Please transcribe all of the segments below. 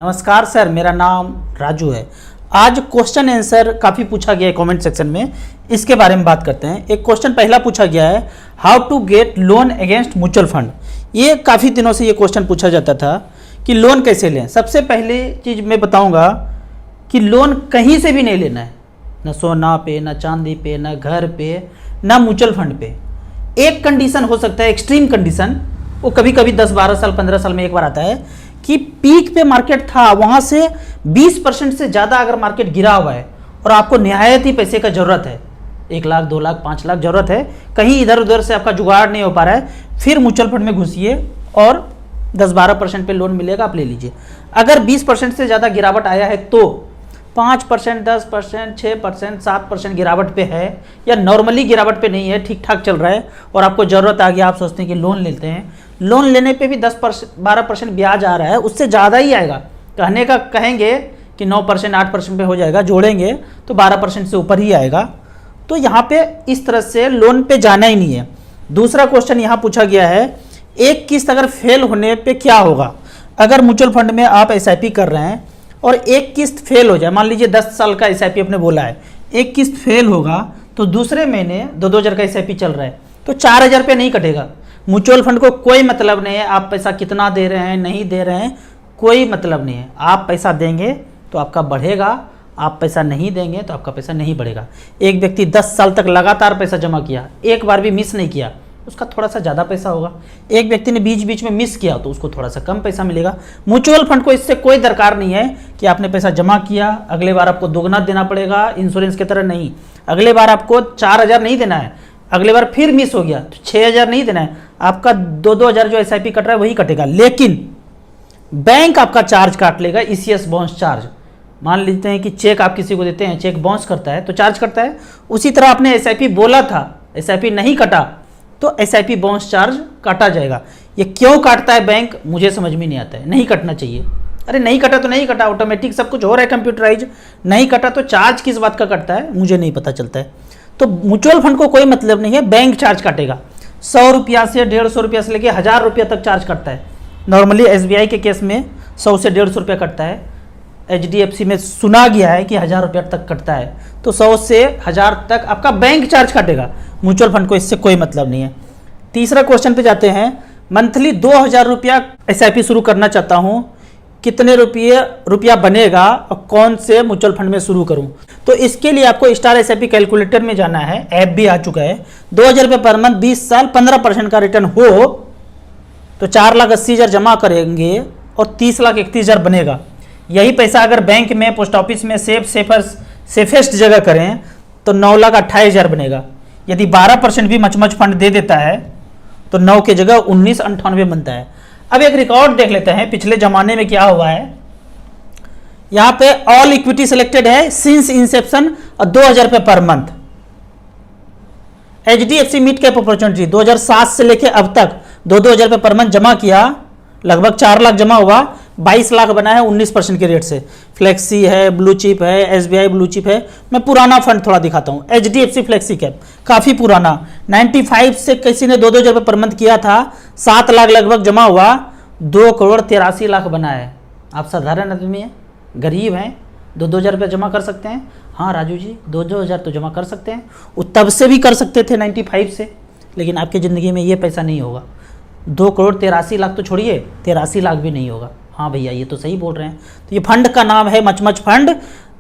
नमस्कार सर, मेरा नाम राजू है। आज क्वेश्चन आंसर काफ़ी पूछा गया है कमेंट सेक्शन में, इसके बारे में बात करते हैं। एक क्वेश्चन पहला पूछा गया है, how to get loan against mutual fund. ये काफ़ी दिनों से ये क्वेश्चन पूछा जाता था कि लोन कैसे लें। सबसे पहले चीज़ मैं बताऊंगा कि लोन कहीं से भी नहीं लेना है, ना सोना पे, ना चांदी पे, ना घर पे, ना म्यूचुअल फंड पे। एक कंडीशन हो सकता है, एक्सट्रीम कंडीशन, वो कभी कभी 10-12 साल 15 साल में एक बार आता है कि पीक पे मार्केट था, वहाँ से 20% से ज़्यादा अगर मार्केट गिरा हुआ है और आपको निहायत ही पैसे का ज़रूरत है, 1 लाख 2 लाख 5 लाख ज़रूरत है, कहीं इधर उधर से आपका जुगाड़ नहीं हो पा रहा है, फिर म्यूचुअल फंड में घुसिए और 10-12% पे लोन मिलेगा, आप ले लीजिए। अगर 20% से ज़्यादा गिरावट आया है तो 5%, 10%, 6%, 7% गिरावट पे है, या नॉर्मली गिरावट पे नहीं है, ठीक ठाक चल रहा है और आपको ज़रूरत आ गया, आप सोचते हैं कि लोन लेते हैं, लोन लेने पे भी 10-12% ब्याज आ रहा है, उससे ज़्यादा ही आएगा। कहने का कहेंगे कि 9%, 8% पे हो जाएगा, जोड़ेंगे तो 12% से ऊपर ही आएगा। तो यहाँ पे इस तरह से लोन पे जाना ही नहीं है। दूसरा क्वेश्चन यहाँ पूछा गया है, एक किस्त अगर फेल होने पे क्या होगा। अगर म्यूचुअल फंड में आप SIP कर रहे हैं और एक किस्त फेल हो जाए, मान लीजिए 10 साल का SIP आपने बोला है, एक किस्त फेल होगा तो दूसरे महीने 2-2 हज़ार का SIP चल रहा है तो 4,000 रुपये नहीं कटेगा। म्यूचुअल फंड को कोई मतलब नहीं है आप पैसा कितना दे रहे हैं, नहीं दे रहे हैं, कोई मतलब नहीं है। आप पैसा देंगे तो आपका बढ़ेगा, आप पैसा नहीं देंगे तो आपका पैसा नहीं बढ़ेगा। एक व्यक्ति 10 साल तक लगातार पैसा जमा किया, एक बार भी मिस नहीं किया, उसका थोड़ा सा ज़्यादा पैसा होगा। एक व्यक्ति ने बीच बीच में मिस किया तो उसको थोड़ा सा कम पैसा मिलेगा। म्यूचुअल फंड को इससे कोई दरकार नहीं है कि आपने पैसा जमा किया, अगले बार आपको दोगुना देना पड़ेगा, इंश्योरेंस की तरह नहीं। अगले बार आपको 4,000 नहीं देना है, अगले बार फिर मिस हो गया तो 6,000 नहीं देना है, आपका 2-2 हज़ार जो SIP कट रहा है वही कटेगा। लेकिन बैंक आपका चार्ज काट लेगा, ECS बाउंस चार्ज। मान लेते हैं कि चेक आप किसी को देते हैं, चेक बाउंस करता है तो चार्ज करता है, उसी तरह आपने SIP बोला था, SIP नहीं कटा तो SIP बाउंस चार्ज काटा जाएगा। ये क्यों काटता है बैंक, मुझे समझ में नहीं आता है। नहीं कटना चाहिए, अरे नहीं कटा तो नहीं कटा, ऑटोमेटिक सब कुछ हो रहा है कंप्यूटराइज, नहीं कटा तो चार्ज किस बात का कटता है मुझे नहीं पता चलता है। तो म्यूचुअल फंड को कोई मतलब नहीं है, बैंक चार्ज काटेगा। 100 रुपया से 150 रुपया से लेके 1,000 रुपया तक चार्ज करता है। नॉर्मली SBI के केस में 100 से 150 रुपया कटता है, HDFC में सुना गया है कि 1,000 रुपया तक कटता है, तो 100 से 1,000 तक आपका बैंक चार्ज काटेगा। म्यूचुअल फंड को इससे कोई मतलब नहीं है। तीसरा क्वेश्चन पे जाते हैं, मंथली 2,000 रुपया SIP शुरू करना चाहता हूँ, कितने रुपया बनेगा और कौन से म्यूचुअल फंड में शुरू करूं। तो इसके लिए आपको स्टार SIP कैलकुलेटर में जाना है, ऐप भी आ चुका है। 2,000 रुपये पर मंथ, 20 साल, 15% का रिटर्न हो तो 4,80,000 जमा करेंगे और 30,31,000 बनेगा। यही पैसा अगर बैंक में, पोस्ट ऑफिस में सेफेस्ट जगह करें तो 9,28,000 बनेगा। यदि 12% भी मच फंड दे देता है तो 9 की जगह 19,98 बनता है। अब एक रिकॉर्ड देख लेते हैं पिछले जमाने में क्या हुआ है। यहां पे ऑल इक्विटी सिलेक्टेड है सिंस इंसेप्शन और 2,000 रुपये per month. HDFC mid cap opportunity 2007 से लेके अब तक 2-2 हज़ार रुपये पर मंथ जमा किया, लगभग 4 लाख जमा हुआ, 22 लाख बना है 19% के रेट से। फ्लेक्सी है, ब्लू चिप है, SBI ब्लू चिप है। मैं पुराना फंड थोड़ा दिखाता हूँ, HDFC फ्लेक्सी कैप काफ़ी पुराना, 95 से किसी ने 2-2 हज़ार रुपये पर मंथ किया था, 7 लाख लगभग जमा हुआ, 2,83,00,000 बना है। आप साधारण आदमी हैं, गरीब हैं, 2-2 हज़ार रुपये जमा कर सकते हैं। हाँ राजू जी, 2-2 हज़ार तो जमा कर सकते हैं, वो तब से भी कर सकते थे 95 से, लेकिन आपकी ज़िंदगी में ये पैसा नहीं होगा। 2,83,00,000 तो छोड़िए, 83 लाख भी नहीं होगा। हाँ भैया ये तो सही बोल रहे हैं। तो ये फंड का नाम है much fund,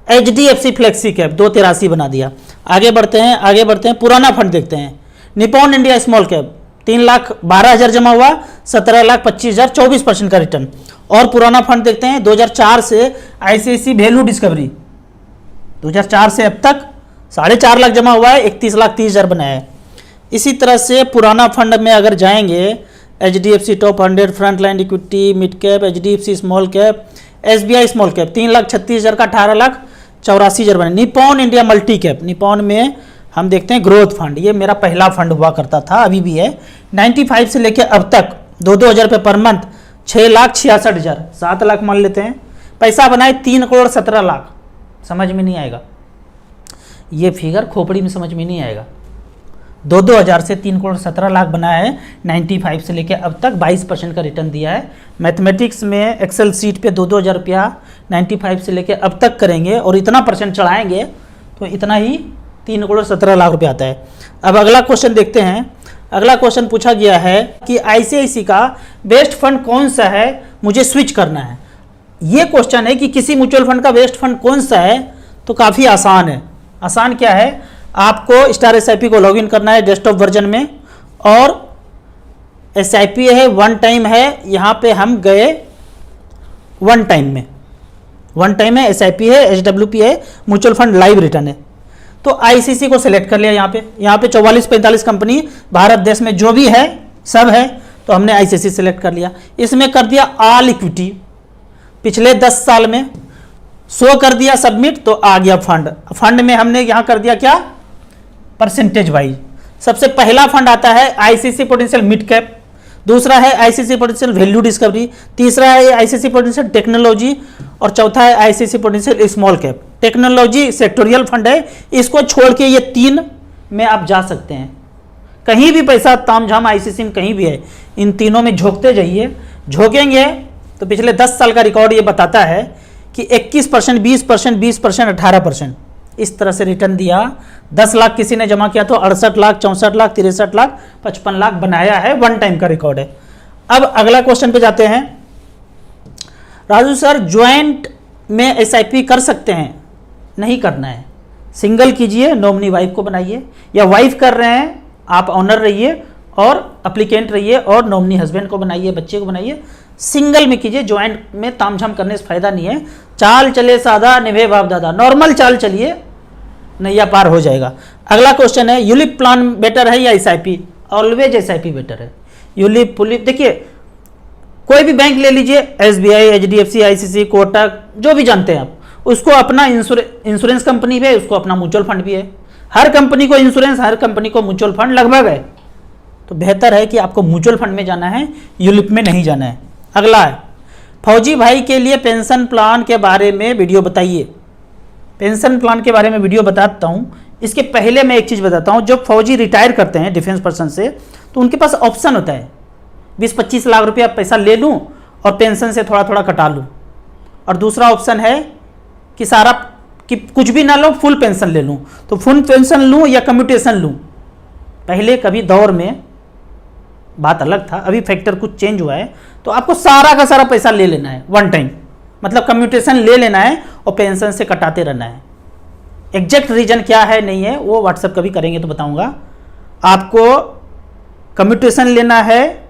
HDFC flexi cap, 2,83 बना दिया। आगे बढ़ते हैं, पुराना फंड देखते हैं। निपॉन इंडिया स्मॉल कैप 3,12,000 जमा हुआ, 17,25,000, 24% का रिटर्न। और पुराना फंड देखते हैं 2004 से ICICI वैल्यू डिस्कवरी, 2004 से अब तक 4.5 लाख जमा हुआ है, 31,30,000 बनाया है। इसी तरह से पुराना फंड में अगर जाएंगे, HDFC top 100 front line equity mid cap, HDFC small cap, SBI small cap 3,36,000 का 18,84,000 बने। Nippon India multi cap, Nippon में हम देखते हैं ग्रोथ फंड, ये मेरा पहला फंड हुआ करता था, अभी भी है। 95 से लेकर अब तक 2-2 हज़ार रुपये पर मंथ, 6,66,000, 7 लाख मान लेते हैं। पैसा बनाए 3,17,00,000। समझ में नहीं आएगा ये फिगर, खोपड़ी में समझ में नहीं आएगा। 2,000 से 3,17,00,000 बनाया है। 95 से लेकर अब तक 22% का रिटर्न दिया है। मैथमेटिक्स में एक्सेल सीट पे 2,000 रुपया 95 से लेकर अब तक करेंगे और इतना परसेंट चढ़ाएंगे तो इतना ही 3,17,00,000 रुपया आता है। अब अगला क्वेश्चन देखते हैं। अगला क्वेश्चन पूछा गया है कि आईसीआईसी का बेस्ट फंड कौन सा है, मुझे स्विच करना है। ये क्वेश्चन है कि किसी म्यूचुअल फंड का बेस्ट फंड कौन सा है, तो काफ़ी आसान है। आसान क्या है, आपको स्टार एसआईपी को लॉगिन करना है डेस्कटॉप वर्जन में, और एसआईपी है, वन टाइम है। यहाँ पे हम गए वन टाइम में, वन टाइम है, एसआईपी है, एचडब्ल्यूपी है, म्यूचुअल फंड लाइव रिटर्न है। तो आईसीसी को सिलेक्ट कर लिया। यहाँ पे 44-45 कंपनी भारत देश में जो भी है सब है, तो हमने आईसीसी सिलेक्ट कर लिया। इसमें कर दिया ऑल इक्विटी, पिछले 10 साल में शो कर दिया सबमिट, तो आ गया फंड। फंड में हमने यहाँ कर दिया क्या, परसेंटेज वाइज। सबसे पहला फंड आता है आईसीसी पोटेंशियल मिड कैप, दूसरा है आईसीसी पोटेंशियल वैल्यू डिस्कवरी, तीसरा है आईसीसी पोटेंशियल टेक्नोलॉजी, और चौथा है ICC potential small cap. Technology sectoral fund है, इसको छोड़ के ये 3 में आप जा सकते हैं। कहीं भी पैसा तामझाम आईसीसी में कहीं भी है, इन तीनों में झोंकते जाइए। झोंकेंगे तो पिछले 10 साल का रिकॉर्ड ये बताता है कि 21%, 20%, 20%, 18% इस तरह से रिटर्न दिया। 10 लाख किसी ने जमा किया तो 68 लाख, 64 लाख, 63 लाख, 55 लाख बनाया है। वन टाइम का रिकॉर्ड है। अब अगला क्वेश्चन पे जाते हैं। राजू सर, ज्वाइंट में एसआईपी कर सकते हैं? नहीं करना है, सिंगल कीजिए, नॉमिनी वाइफ को बनाइए, या वाइफ कर रहे हैं आप ऑनर रहिए और अप्लीकेंट रहिए, और नॉमिनी हस्बैंड को बनाइए, बच्चे को बनाइए। सिंगल में कीजिए, ज्वाइंट में तामझाम करने से फायदा नहीं है। चाल चले सादा, निभे बाप दादा, नॉर्मल चाल चलिए, नैया पार हो जाएगा। अगला क्वेश्चन है, यूलिप प्लान बेटर है या एसआईपी? ऑलवेज एसआईपी बेटर है। यूलिप पुलिप देखिए, कोई भी बैंक ले लीजिए, एसबीआई, एचडीएफसी, आईसीसी, कोटक, जो भी जानते हैं आप, उसको अपना इंश्योरेंस कंपनी भी है, उसको अपना म्यूचुअल फंड भी है। हर कंपनी को इंश्योरेंस, हर कंपनी को म्यूचुअल फंड लगभग है। तो बेहतर है कि आपको म्यूचुअल फंड में जाना है, यूलिप में नहीं जाना है। अगला है, फौजी भाई के लिए पेंशन प्लान के बारे में वीडियो बताइए। पेंशन प्लान के बारे में वीडियो बताता हूँ। इसके पहले मैं एक चीज़ बताता हूँ। जब फौजी रिटायर करते हैं डिफेंस पर्सन से, तो उनके पास ऑप्शन होता है 20-25 लाख रुपया पैसा ले लूँ और पेंशन से थोड़ा थोड़ा कटा लूँ, और दूसरा ऑप्शन है कि सारा कि कुछ भी ना लो, फुल पेंशन ले लूँ। तो फुल पेंशन लूँ या कम्यूटेशन लूँ? पहले कभी दौर में बात अलग था, अभी फैक्टर कुछ चेंज हुआ है। तो आपको सारा का सारा पैसा ले लेना है वन टाइम, मतलब कम्यूटेशन ले लेना है और पेंशन से कटाते रहना है। एग्जैक्ट रीजन क्या है नहीं है वो व्हाट्सएप कभी करेंगे तो बताऊंगा। आपको कम्यूटेशन लेना है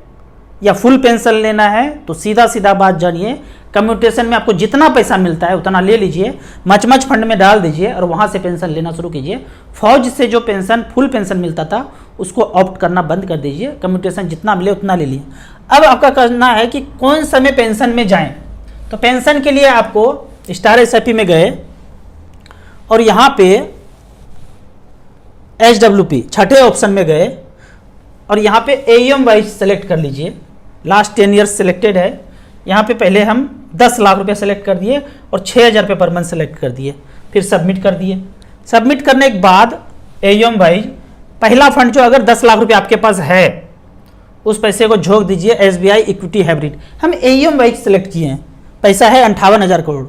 या फुल पेंशन लेना है, तो सीधा सीधा बात जानिए, कम्यूटेशन में आपको जितना पैसा मिलता है उतना ले लीजिए, मच फंड में डाल दीजिए और वहाँ से पेंशन लेना शुरू कीजिए। फौज से जो पेंशन फुल पेंशन मिलता था उसको ऑप्ट करना बंद कर दीजिए, कम्यूटेशन जितना मिले उतना ले लिए। अब आपका करना है कि कौन समय पेंशन में जाएं। तो पेंशन के लिए आपको स्टार एसआईपी में गए और यहाँ पे एचडब्ल्यूपी छठे ऑप्शन में गए और यहाँ पे एएम वाइज सेलेक्ट कर लीजिए। लास्ट 10 ईयर्स सिलेक्टेड है। यहाँ पे पहले हम 10 लाख रुपये सेलेक्ट कर दिए और 6,000 रुपये पर मंथ सेलेक्ट कर दिए, फिर सबमिट कर दिए। सबमिट करने के बाद एएम वाइज पहला फंड जो अगर 10 लाख रुपये आपके पास है उस पैसे को झोंक दीजिए एसबीआई इक्विटी हाइब्रिड। हम एएम वाइज सेलेक्ट किए हैं, पैसा है 58,000 करोड़।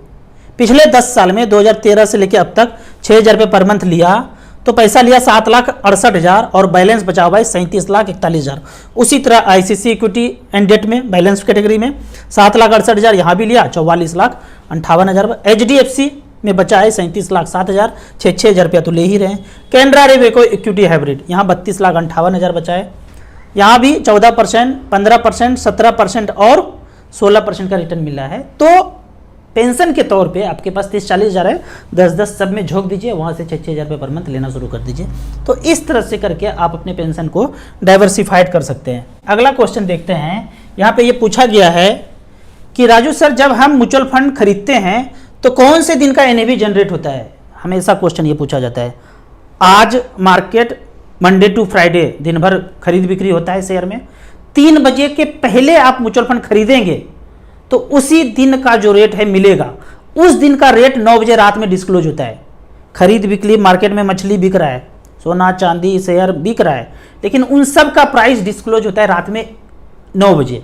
पिछले 10 साल में 2013 से लेकर अब तक 6,000 रुपये पर मंथ लिया तो पैसा लिया 7,68,000 और बैलेंस बचा हुआ है 37,41,000। उसी तरह आईसीसी इक्विटी एंड डेट में बैलेंस कैटेगरी में 7,68,000 यहाँ भी लिया, 44,58,000। एचडीएफसी में बचा है 37,07,000, 6,000 रुपया तो ले ही रहे हैं। कैनरा रेवेको इक्विटी हाइब्रिड यहाँ 32,58,000 बचा है। यहाँ भी 14%, 15%, 17% और 16% का रिटर्न मिला है। तो पेंशन के तौर पे आपके पास 30-40,000 है, 10-10 सब में झोंक दीजिए, वहाँ से 6,000 रुपये पर मंथ लेना शुरू कर दीजिए। तो इस तरह से करके आप अपने पेंशन को डाइवर्सिफाइड कर सकते हैं। अगला क्वेश्चन देखते हैं। यहाँ पे ये पूछा गया है कि राजू सर, जब हम म्यूचुअल फंड खरीदते हैं तो कौन से दिन का एनएवी जनरेट होता है? हमेशा क्वेश्चन ये पूछा जाता है। आज मार्केट मंडे टू फ्राइडे दिन भर खरीद बिक्री होता है शेयर में। 3 बजे के पहले आप म्यूचुअल फंड खरीदेंगे तो उसी दिन का जो रेट है मिलेगा। उस दिन का रेट 9 बजे रात में डिस्क्लोज होता है। खरीद बिक्री मार्केट में मछली बिक रहा है, सोना चांदी शेयर बिक रहा है, लेकिन उन सब का प्राइस डिस्क्लोज होता है रात में 9 बजे।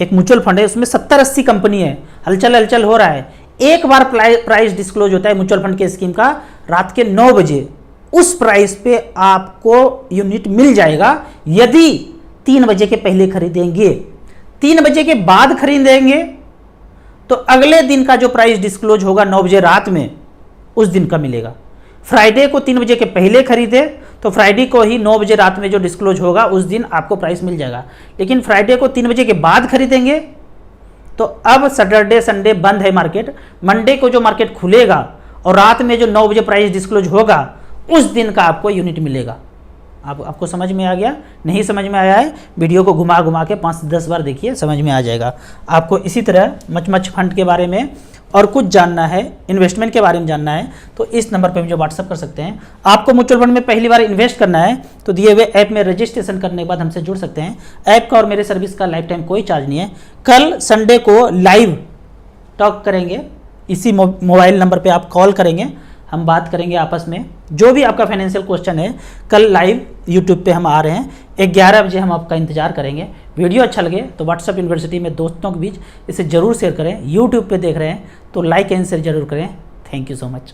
एक म्यूचुअल फंड है, उसमें 70-80 कंपनी है, हलचल हो रहा है, एक बार प्राइस डिस्क्लोज होता है म्यूचुअल फंड के स्कीम का रात के 9 बजे। उस प्राइस पे आपको यूनिट मिल जाएगा यदि 3 बजे के पहले खरीदेंगे। 3 बजे के बाद खरीदेंगे तो अगले दिन का जो प्राइस डिस्क्लोज होगा 9 बजे रात में, उस दिन का मिलेगा। फ्राइडे को 3 बजे के पहले खरीदे तो फ्राइडे को ही 9 बजे रात में जो डिस्क्लोज होगा उस दिन आपको प्राइस मिल जाएगा। लेकिन फ्राइडे को 3 बजे के बाद खरीदेंगे तो अब सैटरडे संडे बंद है मार्केट, मंडे को जो मार्केट खुलेगा और रात में जो 9 बजे प्राइस डिस्क्लोज होगा उस दिन का आपको यूनिट मिलेगा। आपको समझ में आ गया? नहीं समझ में आया है, वीडियो को घुमा घुमा के 5 से 10 बार देखिए, समझ में आ जाएगा। आपको इसी तरह मच फंड के बारे में और कुछ जानना है, इन्वेस्टमेंट के बारे में जानना है, तो इस नंबर पर मुझे व्हाट्सअप कर सकते हैं। आपको म्यूचुअल फंड में पहली बार इन्वेस्ट करना है तो दिए हुए ऐप में रजिस्ट्रेशन करने के बाद हमसे जुड़ सकते हैं। ऐप का और मेरे सर्विस का लाइफ टाइम कोई चार्ज नहीं है। कल संडे को लाइव टॉक करेंगे, इसी मोबाइल नंबर पर आप कॉल करेंगे, हम बात करेंगे आपस में। जो भी आपका फाइनेंशियल क्वेश्चन है कल लाइव यूट्यूब पे हम आ रहे हैं, 11 बजे हम आपका इंतजार करेंगे। वीडियो अच्छा लगे तो व्हाट्सअप यूनिवर्सिटी में दोस्तों के बीच इसे ज़रूर शेयर करें। यूट्यूब पे देख रहे हैं तो लाइक एंड शेयर जरूर करें। Thank you so much.